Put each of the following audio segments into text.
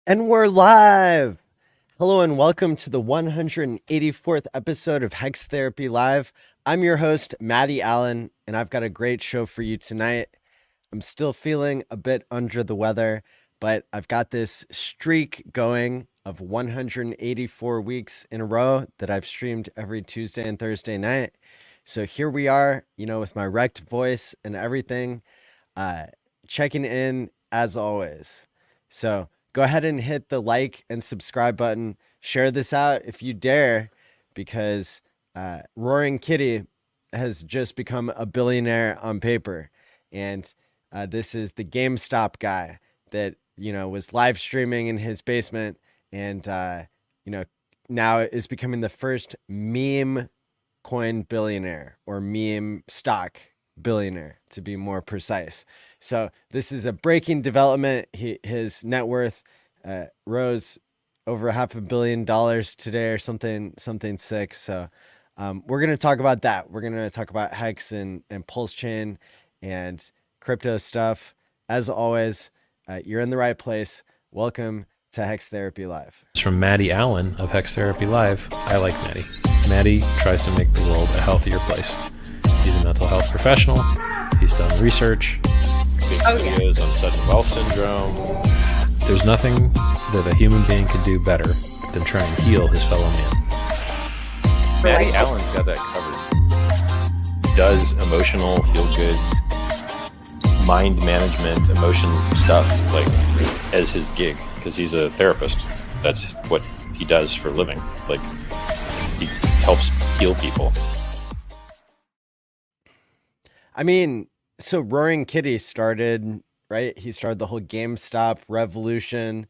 And we're live. Hello and welcome to the 184th episode of Hex Therapy Live. I'm your host, Maddie ALLin, and I've got a great show for you tonight. I'm still feeling a bit under the weather, but I've got this streak going of 184 weeks in a row that I've streamed every Tuesday and Thursday night. So here we are, with my wrecked voice and everything, uh, checking in as always. So go ahead and hit the like and subscribe button. Share this out if you dare, because Roaring Kitty has just become a billionaire on paper. And this is the GameStop guy that, was live streaming in his basement and, now is becoming the first meme coin billionaire, or meme stock billionaire, to be more precise. So this is a breaking development. His net worth rose over $500 million today, or something sick. So we're going to talk about that. We're going to talk about Hex and PulseChain and crypto stuff. As always, you're in the right place. Welcome to Hex Therapy Live. It's from Maddie ALLin of Hex Therapy Live. I like Maddie. Maddie tries to make the world a healthier place. He's a mental health professional. He's done research. Big videos on sudden wealth syndrome. There's nothing that a human being can do better than try and heal his fellow man. Maddie ALLin's got that covered. He does emotional, feel-good, mind management, emotion stuff, like, as his gig, because he's a therapist. That's what he does for a living. Like, he helps heal people. I mean, so Roaring Kitty started, right? He started the whole GameStop revolution.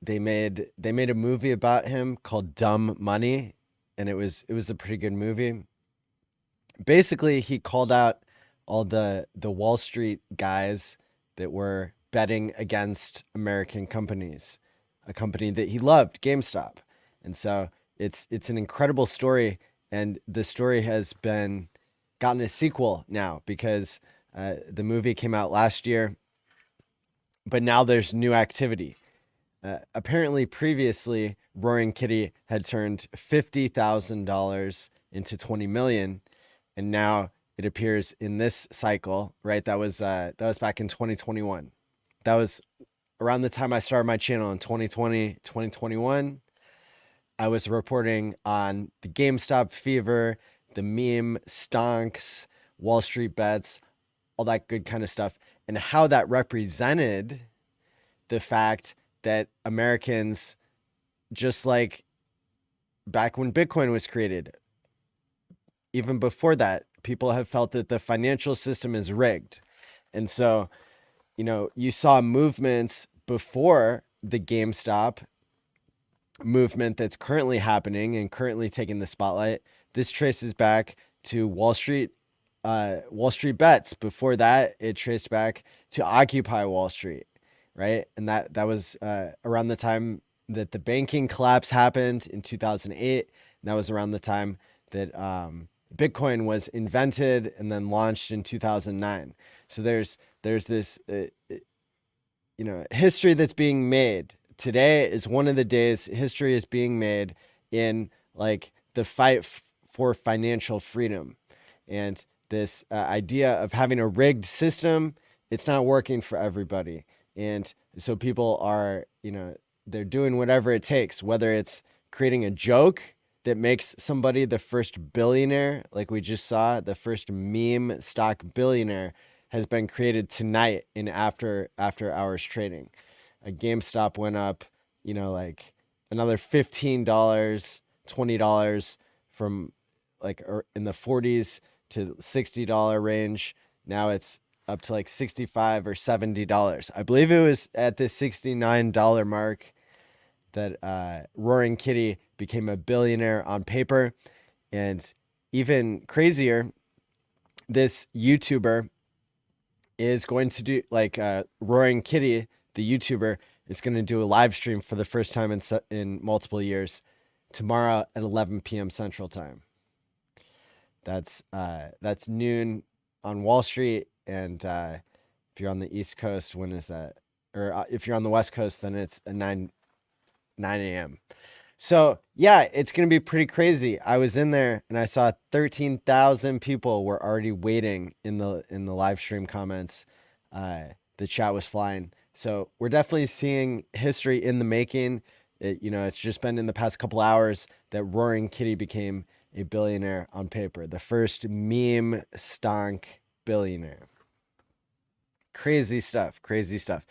They made a movie about him called Dumb Money, and it was a pretty good movie. Basically, he called out all the Wall Street guys that were betting against American companies, a company that he loved, GameStop. And so it's an incredible story, and the story has gotten a sequel now, because the movie came out last year, but now there's new activity. Apparently, previously, Roaring Kitty had turned $50,000 into 20 million, and now it appears in this cycle, right? That was back in 2021. That was around the time I started my channel in 2020, 2021. I was reporting on the GameStop fever, the meme stonks, Wall Street bets, all that good kind of stuff, and how that represented the fact that Americans, just like back when Bitcoin was created, even before that, people have felt that the financial system is rigged. And so, you saw movements before the GameStop movement that's currently happening and currently taking the spotlight. This traces back to Wall Street bets. Before that, it traced back to Occupy Wall Street, right? And that was around the time that the banking collapse happened in 2008. And that was around the time that Bitcoin was invented and then launched in 2009. So there's this history that's being made. Today is one of the days history is being made in, like, the fight for financial freedom. And this idea of having a rigged system, it's not working for everybody. And so people are, they're doing whatever it takes, whether it's creating a joke that makes somebody the first billionaire, like we just saw, the first meme stock billionaire has been created tonight in after hours trading. A GameStop went up, like another $15, $20 from, like, in the 40s to $60 range. Now it's up to like $65 or $70. I believe it was at the $69 mark that Roaring Kitty became a billionaire on paper. And even crazier, this YouTuber is going to do, like, Roaring Kitty, the YouTuber, is going to do a live stream for the first time in multiple years tomorrow at 11 p.m. Central Time. That's noon on Wall Street, and if you're on the East Coast, when is that? or if you're on the West Coast, then it's a 9 a.m. So yeah, it's gonna be pretty crazy. I was in there and I saw 13,000 people were already waiting in the live stream comments. The chat was flying. So we're definitely seeing history in the making. It's just been in the past couple hours that Roaring Kitty became a billionaire on paper, the first meme stonk billionaire. Crazy stuff, crazy stuff.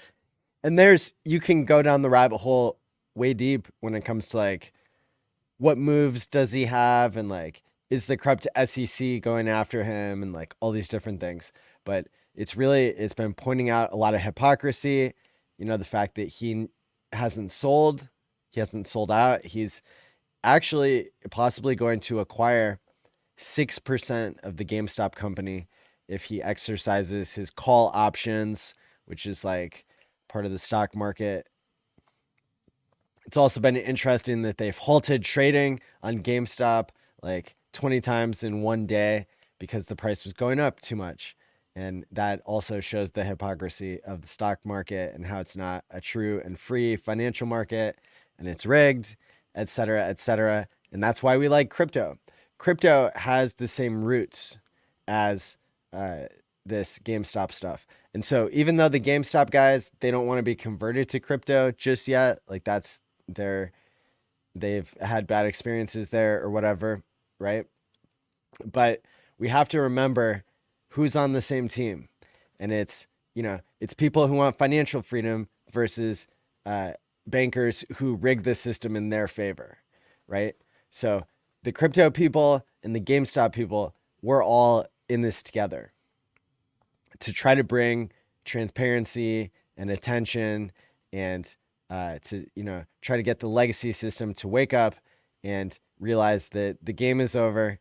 And you can go down the rabbit hole way deep when it comes to like, what moves does he have? And like, is the corrupt SEC going after him? And like all these different things. But it's been pointing out a lot of hypocrisy. The fact that he hasn't sold out. He's actually possibly going to acquire 6% of the GameStop company if he exercises his call options, which is like part of the stock market. It's also been interesting that they've halted trading on GameStop like 20 times in one day because the price was going up too much. And that also shows the hypocrisy of the stock market and how it's not a true and free financial market and it's rigged, et cetera, et cetera. And that's why we like crypto. Crypto has the same roots as this GameStop stuff. And so even though the GameStop guys, they don't want to be converted to crypto just yet, like they've had bad experiences there or whatever, right? But we have to remember who's on the same team. And it's people who want financial freedom versus bankers who rig the system in their favor, right? So the crypto people and the GameStop people, we're all in this together to try to bring transparency and attention and to try to get the legacy system to wake up and realize that the game is over.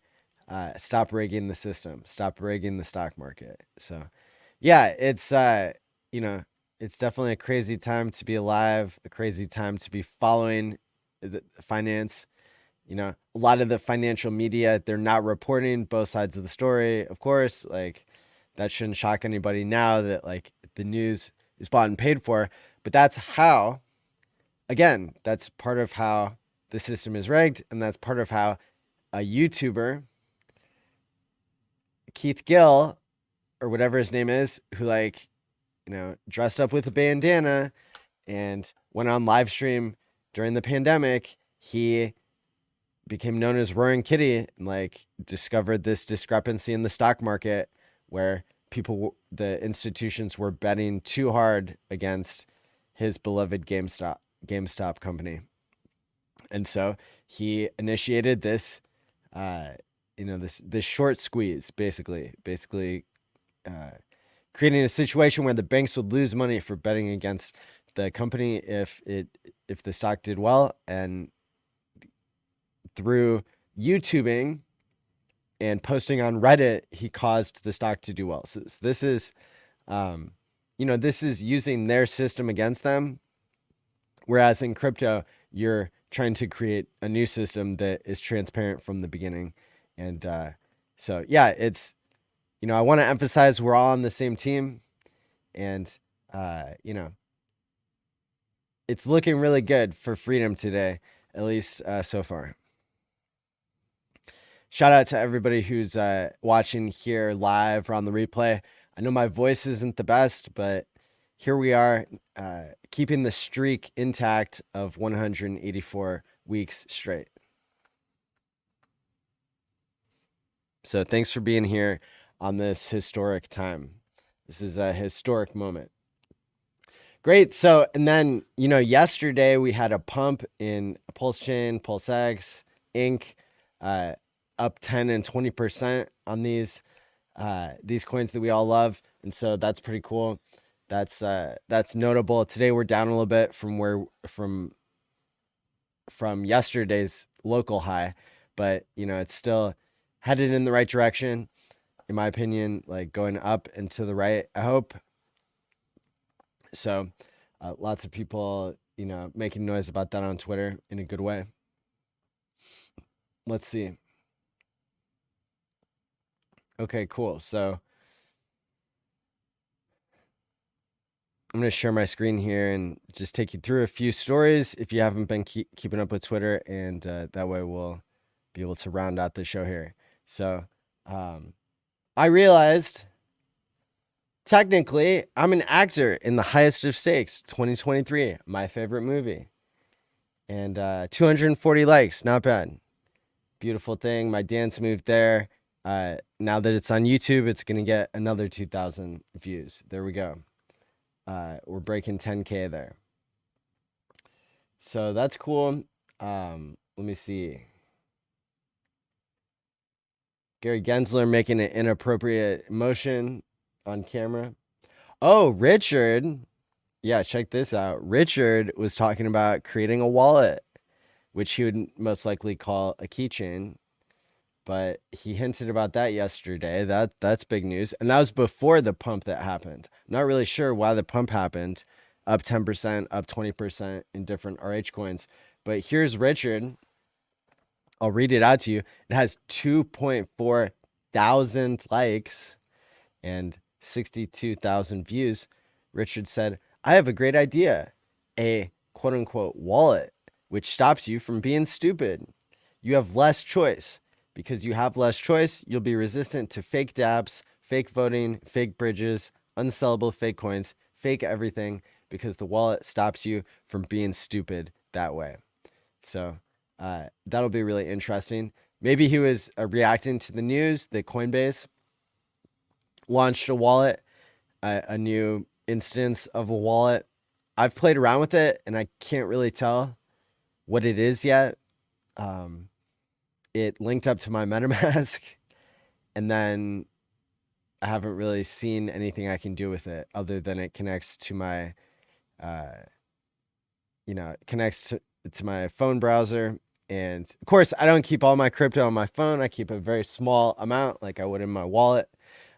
Stop rigging the system. Stop rigging the stock market. So, yeah, it's it's definitely a crazy time to be alive. A crazy time to be following the finance. A lot of the financial media, they're not reporting both sides of the story. Of course, like that shouldn't shock anybody now that like the news is bought and paid for. But that's how. Again, that's part of how the system is rigged, and that's part of how a YouTuber, Keith Gill, or whatever his name is, who dressed up with a bandana and went on live stream during the pandemic, he became known as Roaring Kitty and discovered this discrepancy in the stock market where the institutions were betting too hard against his beloved GameStop company. And so he initiated this, this short squeeze, basically creating a situation where the banks would lose money for betting against the company if the stock did well. And through YouTubing and posting on Reddit, he caused the stock to do well. So this is, this is using their system against them. Whereas in crypto, you're trying to create a new system that is transparent from the beginning. And so, yeah, it's, I want to emphasize we're all on the same team. And, it's looking really good for freedom today, at least so far. Shout out to everybody who's watching here live or on the replay. I know my voice isn't the best, but here we are, keeping the streak intact of 184 weeks straight. So thanks for being here on this historic time. This is a historic moment. Great. So, and then, yesterday we had a pump in PulseChain, PulseX, Inc., up 10 and 20% on these coins that we all love. And so that's pretty cool. That's notable. Today we're down a little bit from yesterday's local high, but it's still headed in the right direction, in my opinion, going up and to the right, I hope. So lots of people, making noise about that on Twitter in a good way. Let's see. Okay, cool. So I'm going to share my screen here and just take you through a few stories if you haven't been keeping up with Twitter, and that way we'll be able to round out the show here. So I realized technically I'm an actor in The Highest of Stakes 2023, my favorite movie. And 240 likes, not bad. Beautiful thing. My dance move there. Now that it's on YouTube, it's going to get another 2,000 views. There we go. We're breaking 10K there. So that's cool. Let me see. Gary Gensler making an inappropriate motion on camera. Oh, Richard. Yeah, check this out. Richard was talking about creating a wallet, which he would most likely call a keychain. But he hinted about that yesterday. That's big news. And that was before the pump that happened. I'm not really sure why the pump happened. Up 10%, up 20% in different RH coins. But here's Richard. I'll read it out to you. It has 2.4 thousand likes and 62,000 views. Richard said, I have a great idea. A quote unquote wallet, which stops you from being stupid. You have less choice. Because you have less choice, you'll be resistant to fake dApps, fake voting, fake bridges, unsellable fake coins, fake everything, because the wallet stops you from being stupid that way. So that'll be really interesting. Maybe he was reacting to the news that Coinbase launched a wallet, a new instance of a wallet. I've played around with it, and I can't really tell what it is yet. It linked up to my MetaMask, and then I haven't really seen anything I can do with it other than it connects to my, connects to my phone browser. And of course, I don't keep all my crypto on my phone. I keep a very small amount, like I would in my wallet.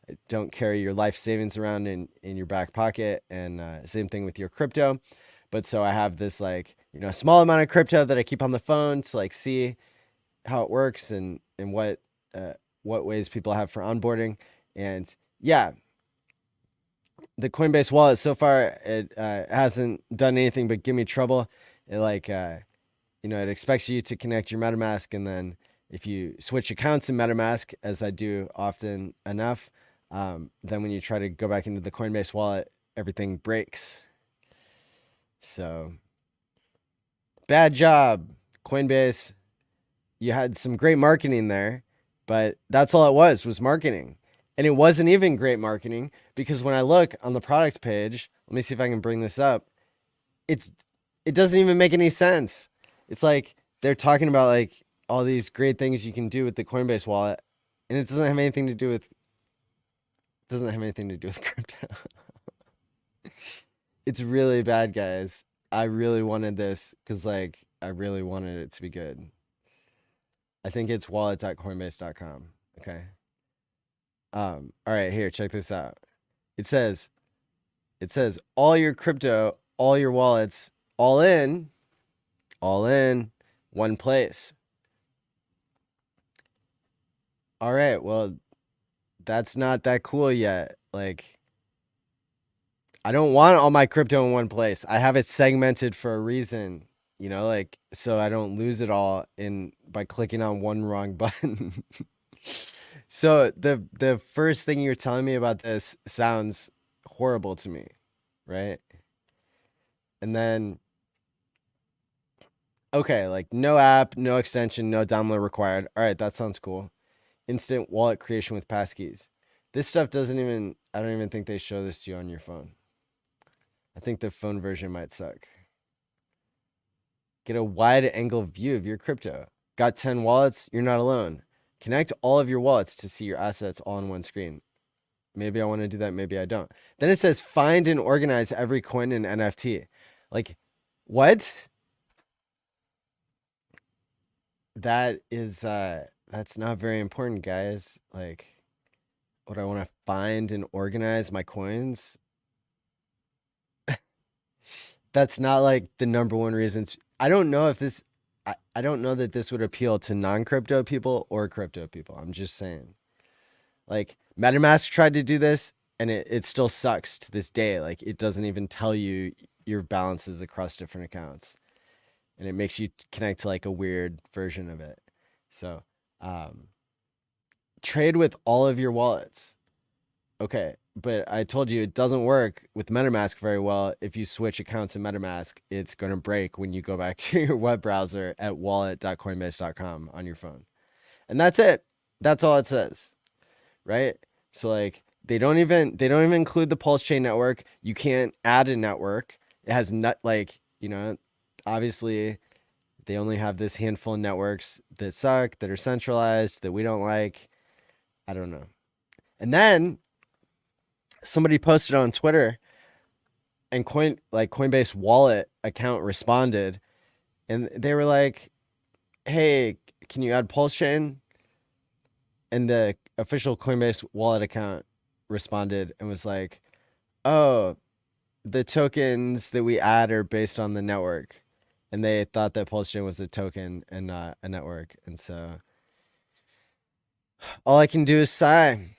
I don't carry your life savings around in your back pocket, and same thing with your crypto. But so I have this small amount of crypto that I keep on the phone to see how it works and what ways people have for onboarding. And yeah, the Coinbase wallet so far, it hasn't done anything but give me trouble. It it expects you to connect your MetaMask, and then if you switch accounts in MetaMask, as I do often enough, then when you try to go back into the Coinbase wallet, everything breaks. So bad job, Coinbase. You had some great marketing there, but that's all it was marketing. And it wasn't even great marketing, because when I look on the product page, let me see if I can bring this up. It doesn't even make any sense. It's like they're talking about all these great things you can do with the Coinbase wallet, and it doesn't have anything to do with crypto. It's really bad, guys. I really wanted this because I really wanted it to be good. I think it's wallet.coinbase.com. Okay. All right, here, check this out. It says all your crypto, all your wallets, all in one place. All right, well, that's not that cool yet. I don't want all my crypto in one place. I have it segmented for a reason. So I don't lose it all by clicking on one wrong button. So the first thing you're telling me about this sounds horrible to me, right? And then, okay, no app, no extension, no download required. All right, that sounds cool. Instant wallet creation with passkeys. This stuff I don't even think they show this to you on your phone. I think the phone version might suck. Get a wide angle view of your crypto. Got 10 wallets? You're not alone. Connect all of your wallets to see your assets all on one screen. Maybe I want to do that. Maybe I don't. Then it says find and organize every coin and NFT. What? That is, that's not very important, guys. Would I want to find and organize my coins? That's not the number one reason. I don't know if this, I don't know that this would appeal to non-crypto people or crypto people. I'm just saying. MetaMask tried to do this. and it still sucks to this day. Like it doesn't even tell you your balances across different accounts, and it makes you connect to like a weird version of it. So trade with all of your wallets. Okay, but I told you it doesn't work with MetaMask very well. If you switch accounts in MetaMask, it's going to break when you go back to your web browser at wallet.coinbase.com on your phone. And that's it. That's all it says. Right? So like they don't even include the PulseChain network. You can't add a network. It has not like, obviously they only have this handful of networks that suck, that are centralized, that we don't like. I don't know. And then somebody posted on Twitter, and Coinbase wallet account responded, and they were like, "Hey, can you add PulseChain?" And the official Coinbase wallet account responded and was like, "Oh, the tokens that we add are based on the network," and they thought that PulseChain was a token and not a network, and so all I can do is sigh.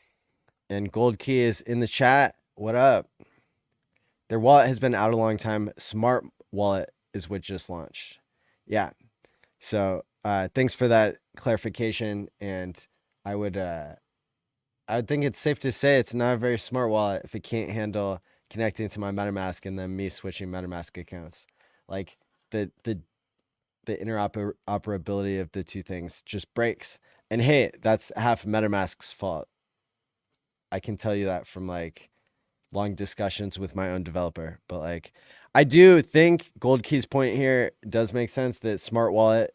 And Gold Key is in the chat. What up? Their wallet has been out a long time. Smart Wallet is what just launched. Yeah. So thanks for that clarification. And I would think it's safe to say it's not a very smart wallet if it can't handle connecting to my MetaMask and then me switching MetaMask accounts. Like the interoperability of the two things just breaks. And hey, that's half MetaMask's fault. I can tell you that from like long discussions with my own developer. But like, I do think Gold Key's point here does make sense that Smart Wallet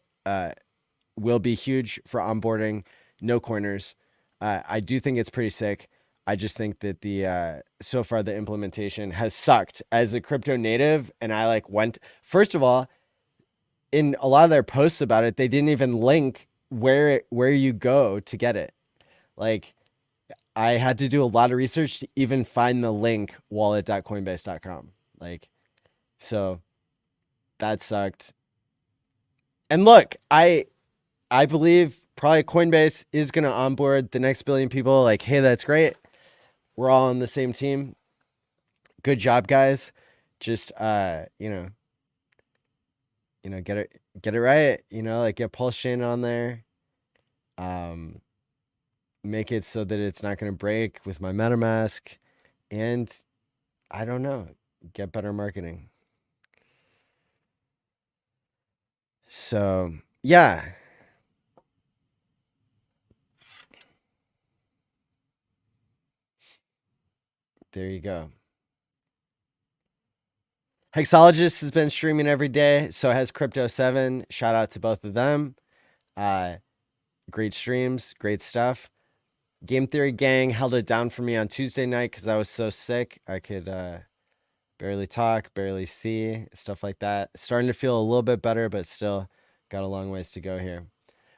will be huge for onboarding no coiners. I do think it's pretty sick. I just think that the so far the implementation has sucked as a crypto native. And I like went, first of all, in a lot of their posts about it, they didn't even link where you go to get it. Like, I had to do a lot of research to even find the link wallet.coinbase.com. Like, so that sucked. And look, I believe probably Coinbase is going to onboard the next billion people. Like, hey, that's great. We're all on the same team. Good job, guys. Just, get it right. Like get PulseChain on there. Make it so that it's not going to break with my MetaMask, and I don't know, get better marketing. So yeah, there you go. Hexologist has been streaming every day, so has Crypto7. Shout out to both of them. Great streams, great stuff. Game Theory Gang held it down for me on Tuesday night because I was so sick. I could barely talk, barely see, stuff like that. Starting to feel a little bit better, but still got a long ways to go here.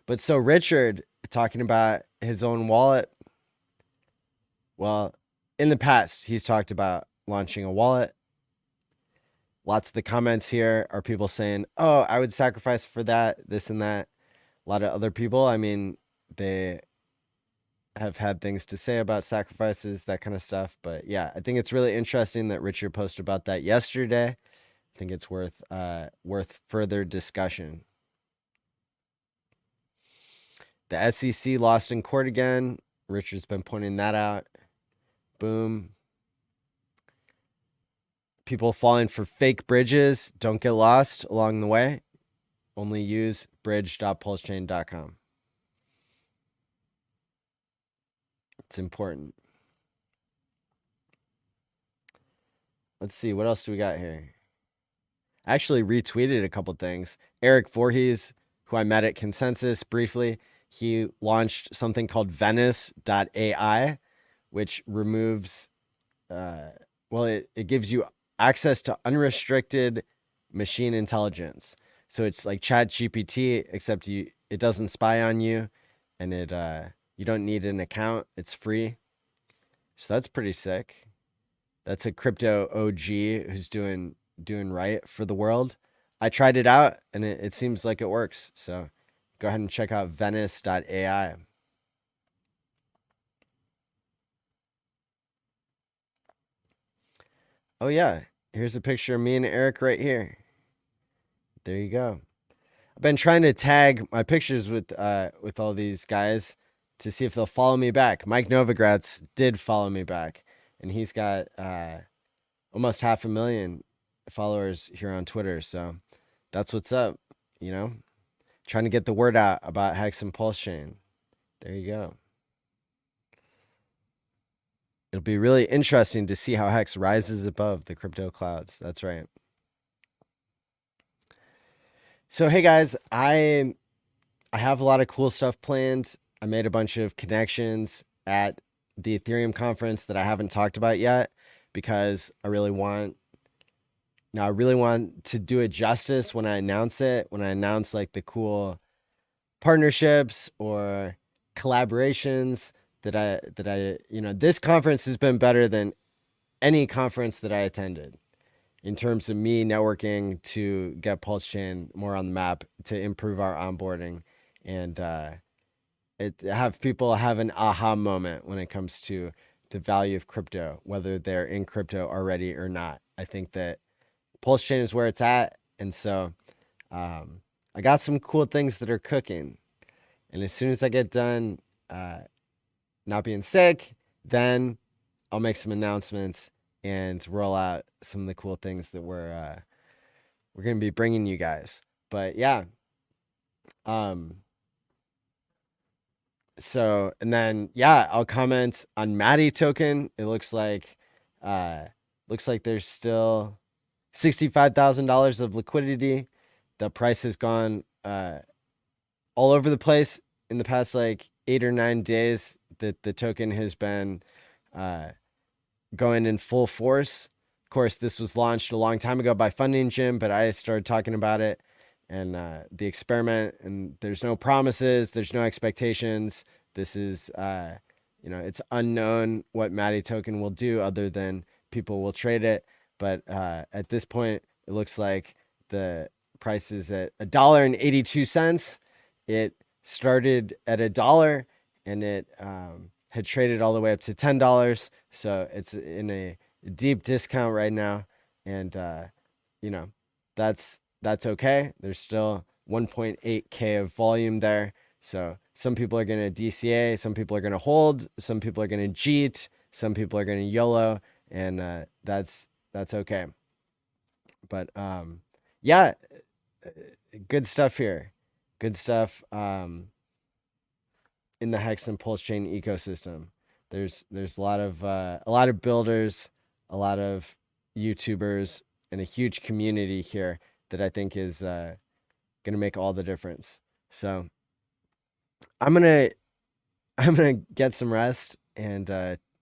But so Richard, talking about his own wallet. Well, in the past, he's talked about launching a wallet. Lots of the comments here are people saying, oh, I would sacrifice for that, this and that. A lot of other people, I mean, they have had things to say about sacrifices, that kind of stuff. But yeah, I think it's really interesting that Richard posted about that yesterday. I think it's worth further discussion. The SEC lost in court again. Richard's been pointing that out. Boom. People falling for fake bridges. Don't get lost along the way. Only use bridge.pulsechain.com. It's important. Let's see. What else do we got here? I actually retweeted a couple things. Eric Voorhees, who I met at Consensus briefly, he launched something called Venice.ai, which removes, it gives you access to unrestricted machine intelligence. So it's like ChatGPT, except it doesn't spy on you, and you don't need an account. It's free. So that's pretty sick. That's a crypto OG who's doing right for the world. I tried it out, and it seems like it works. So go ahead and check out Venice.ai. Oh yeah, here's a picture of me and Eric right here. There you go. I've been trying to tag my pictures with all these guys to see if they'll follow me back. Mike Novogratz did follow me back, and he's got almost 500,000 followers here on Twitter. So that's what's up, you know? Trying to get the word out about Hex and PulseChain. There you go. It'll be really interesting to see how Hex rises above the crypto clouds. That's right. So hey guys, I have a lot of cool stuff planned. I made a bunch of connections at the Ethereum conference that I haven't talked about yet because I really want to do it justice when I announce it, when I announce like the cool partnerships or collaborations that I this conference has been better than any conference that I attended in terms of me networking to get PulseChain more on the map, to improve our onboarding, and have people have an aha moment when it comes to the value of crypto, whether they're in crypto already or not. I think that PulseChain is where it's at, and so I got some cool things that are cooking, and as soon as I get done not being sick, then I'll make some announcements and roll out some of the cool things that we're going to be bringing you guys. But yeah, so, and then yeah, I'll comment on Maddie token. It looks like there's still $65,000 of liquidity. The price has gone all over the place in the past like 8 or 9 days that the token has been going in full force. Of course, this was launched a long time ago by Funding Gym, but I started talking about it and the experiment, and there's no promises, there's no expectations. This is, it's unknown what Maddie token will do other than people will trade it. But at this point, it looks like the price is at $1.82. It started at $1 and it had traded all the way up to $10. So it's in a deep discount right now. And, that's okay. There's still 1.8K of volume there. So some people are going to DCA, some people are going to hold, some people are going to JEET, some people are going to YOLO, and that's okay. But yeah, good stuff here. Good stuff in the Hex and PulseChain ecosystem. There's a lot of builders, a lot of YouTubers, and a huge community here that I think is going to make all the difference. So I'm gonna get some rest and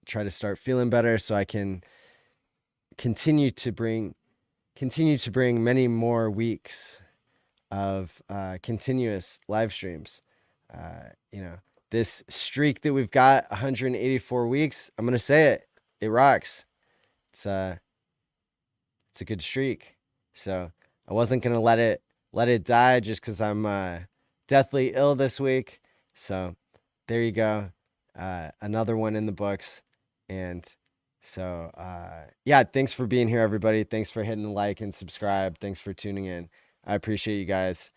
try to start feeling better so I can continue to bring many more weeks of continuous live streams. This streak that we've got, 184 weeks, I'm gonna say it rocks. It's a good streak. So I wasn't gonna let it die just because I'm deathly ill this week. So there you go, another one in the books. And so yeah, thanks for being here, everybody. Thanks for hitting the like and subscribe. Thanks for tuning in. I appreciate you guys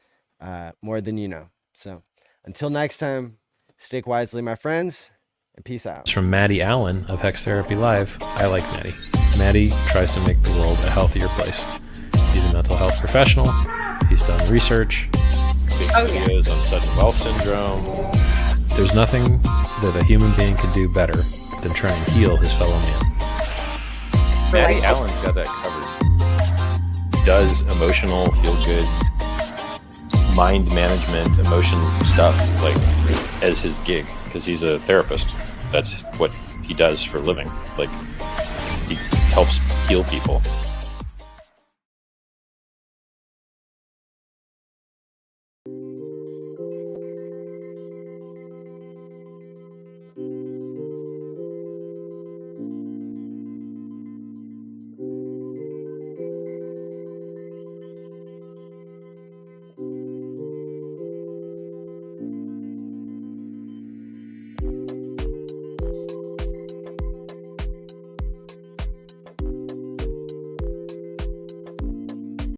more than you know. So until next time, stick wisely, my friends, and peace out. It's from Maddie ALLin of Hex Therapy Live. I like Maddie. Maddie tries to make the world a healthier place. He's a mental health professional. He's done research. Big videos on sudden wealth syndrome. There's nothing that a human being can do better than try and heal his fellow man. Maddie ALLin's got that covered. Does emotional, feel good, mind management, emotion stuff like as his gig because he's a therapist. That's what he does for a living. Like he helps heal people.